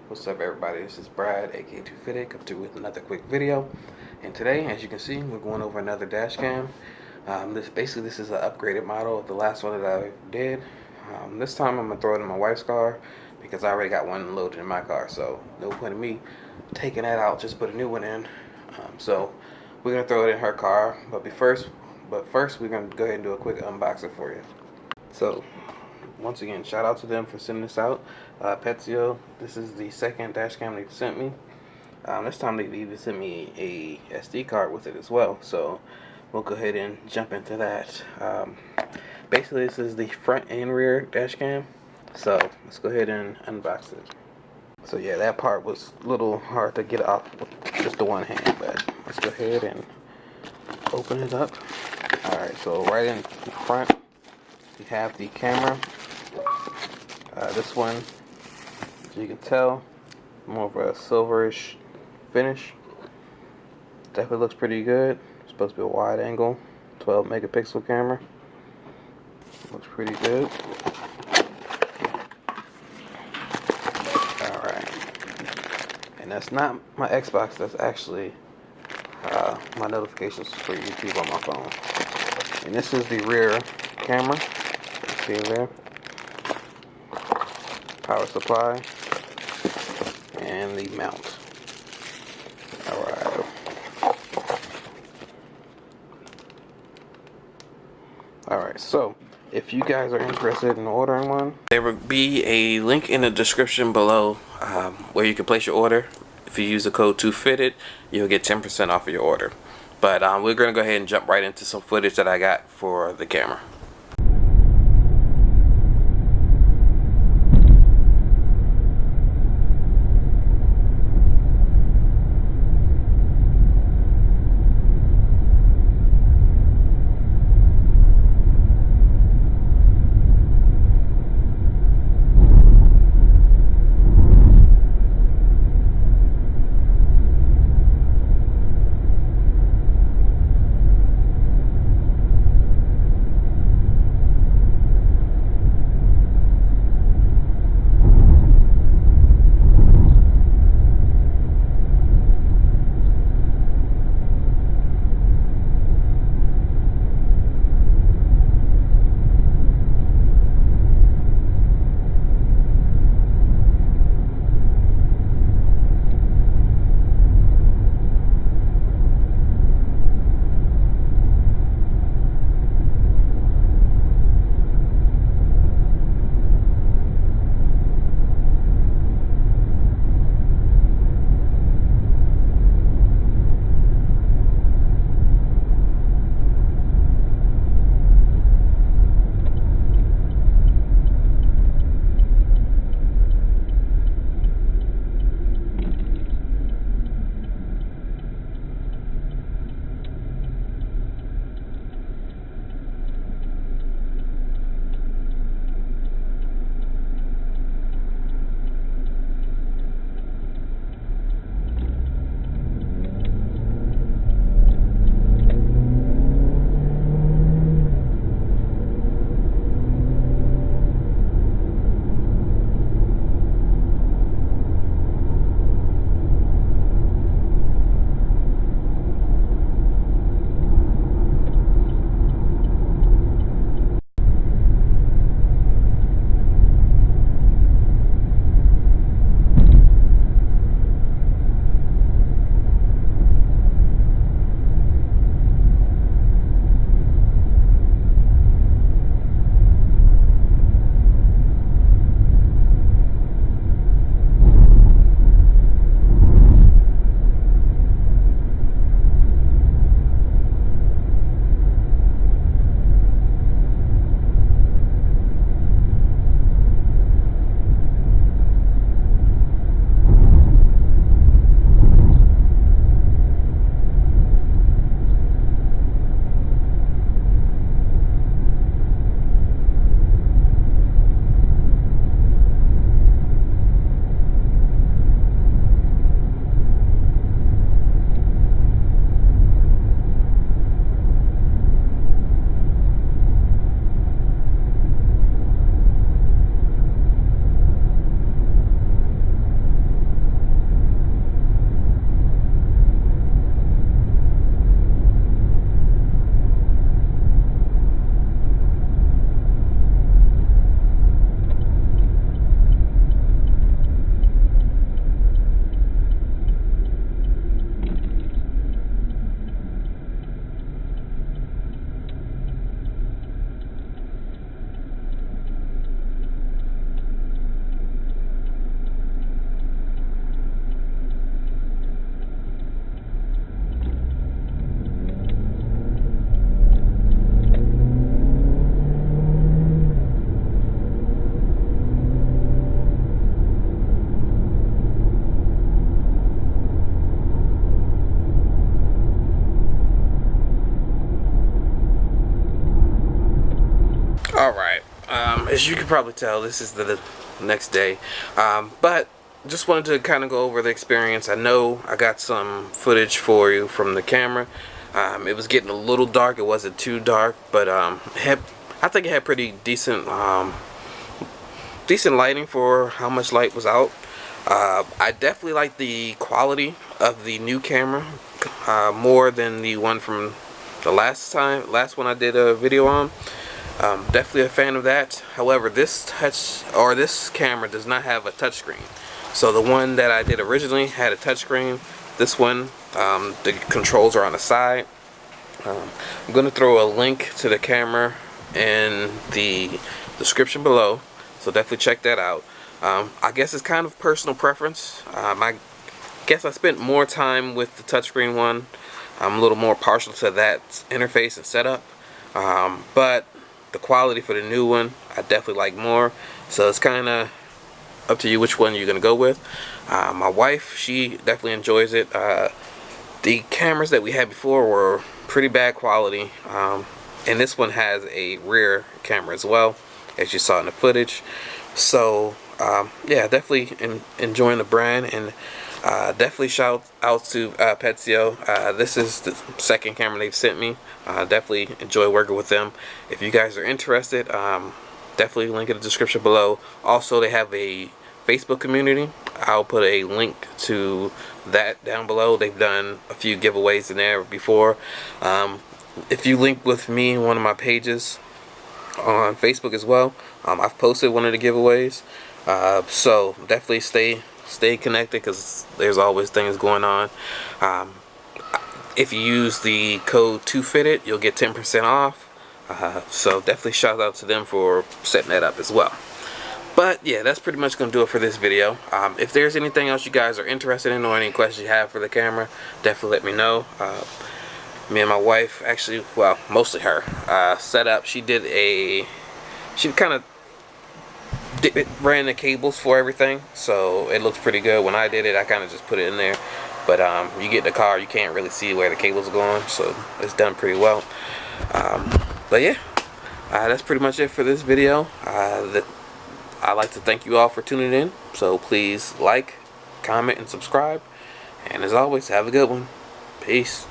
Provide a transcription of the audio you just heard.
What's up, everybody? This is Brad, aka K18 come through with another quick video. And today, as you can see, we're going over another dash cam. This is an upgraded model of the last one that I did. This time I'm gonna throw it in my wife's car because I already got one loaded in my car. So no point in me taking that out, just put a new one in. So we're gonna throw it in her car. But first, we're gonna go ahead and do a quick unboxing for you. So once again, shout out to them for sending this out. Peztio, this is the second dash cam they've sent me. This time they've even sent me a SD card with it as well. So we'll go ahead and jump into that. Basically, this is the front and rear dash cam. So let's go ahead and unbox it. So yeah, that part was a little hard to get off with just the one hand, but let's go ahead and open it up. Alright, so right in the front, you have the camera. This one, as you can tell, more of a silverish finish. Definitely looks pretty good. It's supposed to be a wide angle, 12 megapixel camera. Looks pretty good. Alright. And that's not my Xbox, that's actually my notifications for YouTube on my phone. And this is the rear camera. You see there? Power supply and the mount. Alright, so if you guys are interested in ordering one, there will be a link in the description below where you can place your order. If you use the code 2FITTED, you'll get 10% off of your order. But we're going to go ahead and jump right into some footage that I got for the camera. as you can probably tell, this is the next day, but just wanted to kind of go over the experience. I know I got some footage for you from the camera. It was getting a little dark. It wasn't too dark, but I think it had pretty decent lighting for how much light was out. I definitely like the quality of the new camera more than the one from the last one I did a video on. Definitely a fan of that. However, this camera does not have a touchscreen. So the one that I did originally had a touchscreen. This one, the controls are on the side. I'm going to throw a link to the camera in the description below, so definitely check that out. I guess it's kind of personal preference. I guess I spent more time with the touchscreen one. I'm a little more partial to that interface and setup, but the quality for the new one I definitely like more, so it's kind of up to you which one you're gonna go with. My wife, she definitely enjoys it. The cameras that we had before were pretty bad quality, and this one has a rear camera as well, as you saw in the footage. So yeah, definitely enjoying the brand, and definitely shout out to Peztio. This is the second camera they've sent me. Definitely enjoy working with them. If you guys are interested, definitely link in the description below. Also, they have a Facebook community. I'll put a link to that down below. They've done a few giveaways in there before. If you link with me in one of my pages on Facebook as well, I've posted one of the giveaways. So definitely stay connected, because there's always things going on. If you use the code 2FITTED, you'll get 10% off. So definitely shout out to them for setting that up as well. But yeah, that's pretty much going to do it for this video. If there's anything else you guys are interested in, or any questions you have for the camera, definitely let me know. Me and my wife, actually, well, mostly her, set up. She kind of ran the cables for everything, so it looks pretty good. When I did it, I kind of just put it in there, but you get in the car, you can't really see where the cables are going, so it's done pretty well. But yeah, that's pretty much it for this video. I'd like to thank you all for tuning in, so please like, comment, and subscribe, and as always, have a good one. Peace.